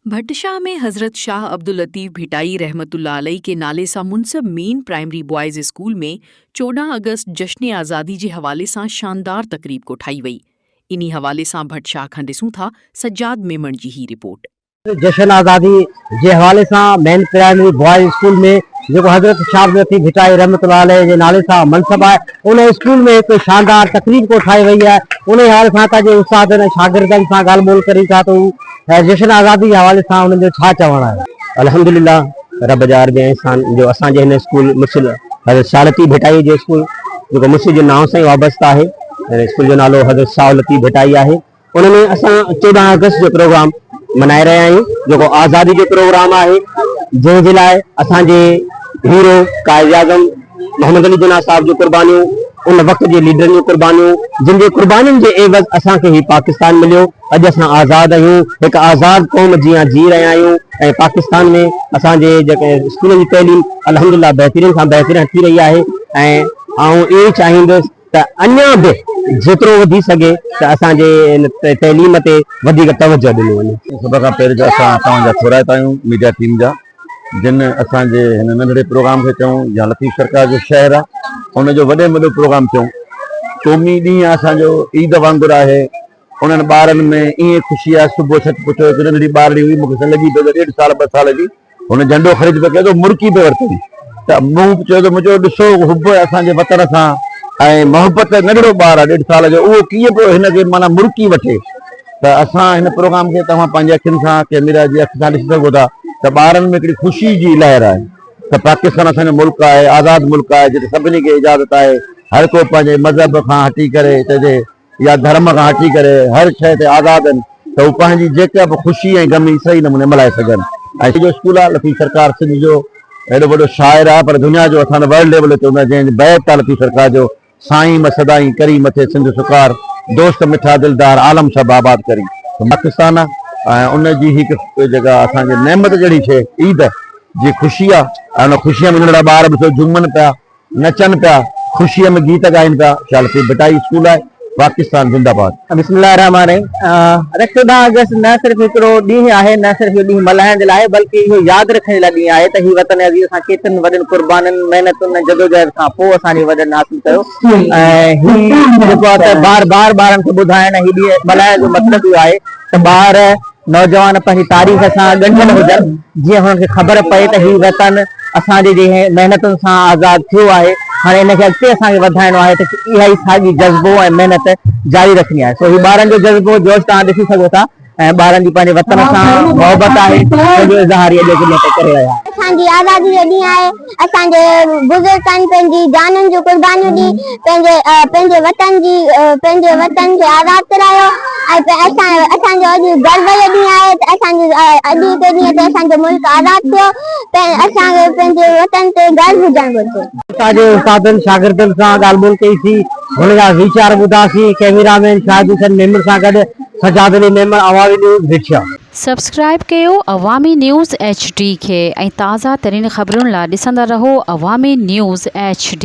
भट्टशाह में हजरत शाह अब्दुल लतीफ भिटाई रहमतुल्लाह अलैह के नाले सां मुनसब मेन प्राइमरी बॉयज़ स्कूल में 14 अगस्त जश्न आज़ादी जे हवाले सां शानदार तकरीब को ठाई वई। इन्ही हवाले सां भट्टशाह खां ॾिसूं था सज्जाद मेमण जी ही रिपोर्ट। जश्न आज़ादी जे हवाले सां मेन प्राइमरी बॉयज़ स्कूल में जो हजरत शाह अब्दुल लतीफ भिटाई रहमतुल्लाह अलैह जे नाले सां मनसब है, उन स्कूल में एक शानदार तकरीब को ठाई वई है। उन हवाले सां तव्हांजे उस्ताद शागिर्दनि सां ॻाल्हि ॿोल करी था तो जश्न आज़ादी के हवाले सां उन्हनि जो छा चवणु आहे। अल्हम्दुलिल्लाह रब जा अरब इंसान जो असांजे हिन स्कूल मुर्शिद हज़रत शाह लतीफ भिटाई जो स्कूल जो मुर्शिद जे नाव सां ई वाबस्ता है। स्कूल जो नालो हज़रत शाह लतीफ भिटाई है। उनमें असां 14 अगस्त जो प्रोग्राम मनाए रहिया आहियूं, जो आज़ादी जो प्रोग्राम है, जंहिंजे लाइ असांजे हीरो कायद आज़म मोहम्मद अली जिन्ना साहब जो कुर्बानियों, उन वक्त के लीडर जो कुर्बानियों, जिन कुर्बानियों के एवज़ असांखे ही पाकिस्तान मिलियो। अज असां आज़ाद आहियूं, एक आज़ाद कौम जियां जी रहिया आहियूं। ऐं पाकिस्तान में असांजे जेके स्कूल की तैलीम अल्हम्दुलिल्लाह बेहतरीन खां बेहतरीन थी रही है। ऐं आउं ये चाहींदुसि त अञा भी जेतिरो वधी सके त असांजे तैलीम ते वधीक तवज्जो ॾिनो वञे। सभ खां पहिरीं त असां तव्हांजा थोराइता आहियूं मीडिया टीम जा, जिन असांजे हिन नंढड़े प्रोग्राम खे चऊं या लतीफ़ सरकार जो शहर आहे उनजो वॾे में वॾो प्रोग्राम चऊं। क़ौमी ॾींहुं असांजो ईद वांगुरु आहे। उन्हनि ॿारनि में ईअं ख़ुशी आहे। सुबुह छत पुछो हिकु नंढड़ी ॿारड़ी हुई, मूंखे लॻी पियो त 1.5 साल 2 साल जी, हुन झंडो ख़रीद पियो कयो त मुर्की पियो वरितई। त मूं चयो त मुंहिंजो ॾिसो हुब असांजे वतन सां ऐं मोहबत, नंढड़ो ॿारु आहे 1.5 साल जो, उहो कीअं पियो हिनखे माना मुर्की वठे। त असां हिन प्रोग्राम खे तव्हां पंहिंजे अखियुनि सां कैमरा जी अखि सां ॾिसी सघो था त ॿारनि में हिकिड़ी ख़ुशी जी लहर आहे त पाकिस्तान असांजो मुल्क आहे, आज़ाद मुल्क आहे, जिते सभिनी खे इजाज़त आहे। हर को पंहिंजे मज़हब खां हटी करे चइजे या धर्म खां हटी करे हर शइ ते आज़ाद आहिनि, त हू पंहिंजी जेका बि ख़ुशी ऐं गमी सही नमूने मल्हाए सघनि। ऐं जो स्कूल आहे लतीफ़ सरकार सिंध जो एॾो वॾो शाइर आहे, पर दुनिया जो असां वर्ल्ड लेवल ते हुन जंहिं बैत आहे लतीफ़ सरकार जो, साईं मसदाई करी मथे सिंध सुकार, दोस्त मिठा दिलदार आलम सब आबाद करी। पाकिस्तान आहे उन जी हिकु जगह असांजे नेमत जहिड़ी शइ ईद जी ख़ुशी आहे। उन ख़ुशीअ में नंढड़ा ॿार ॾिसो झूमनि पिया, नचनि पिया, ख़ुशीअ में गीत ॻाइनि पिया। शाह लतीफ़ भिटाई स्कूल आहे, पाकिस्तान जिंदाबाद। बिस्मिल्लाहिर्रहमानिर्रहीम। 14 अगस्त न सिर्फ हिकिड़ो ॾींहुं आहे, न सिर्फ ॾींहुं मल्हाइण जे लाइ, बल्कि इहो यादि रखण जे लाइ ॾींहुं आहे त हीउ वतन अज़ीज़ असां केतिरनि वॾनि कुर्बाननि महिनतुनि जदोजहद खां पोइ असांजे वॾनि हासिल कयो। ऐं हीउ जेको आहे त बार बार ॿारनि खे ॿुधाइण हीउ ॾींहुं मल्हाइण जो मतिलबु इहो आहे त ॿार नौजवान पंहिंजी तारीख़ सां ॻंढियल हुजनि, जीअं हुननि खे ख़बर पए त हीउ वतन असांजे जे महिनतुनि सां आज़ाद थियो आहे। हाणे हिनखे अॻिते असांखे वधाइणो आहे त इहा ई साॻी जज़्बो ऐं महिनत जारी रखणी आहे। सो हीउ ॿारनि जो जज़्बो जोश तव्हां ॾिसी सघो था ऐं ॿारनि जी पंहिंजे वतन सां मोहबत आहे, जो इज़हार इहे करे रहिया आहिनि। असांजी आज़ादी जो ॾींहुं आहे। असांजे बुज़ुर्गनि पंहिंजी जाननि जूं कुर्बानियूं ॾी पंहिंजे वतन खे आज़ाद करायो। ऐं असांजो अॼु गर्व जो ॾींहुं आहे त असांजो अॼु के ॾींहं ते असांजो मुल्क आज़ाद थियो। असांखे पंहिंजे वतन ते गर्व हुजणु घुरिजे। असांजे उस्तादनि शागिर्दनि सां ॻाल्हि ॿोल कईसीं, हुन जा वीचार ॿुधासीं। कैमरामैन शाहिद हुसैन मेमण सां गॾु सजाद अली मेमण, अवामी न्यूज़ भट्टशाह। सब्सक्राइब कयो अवामी न्यूज़ HD खे ऐं ताज़ा तरीन ख़बरुनि लाइ ॾिसंदा रहो अवामी न्यूज़ HD।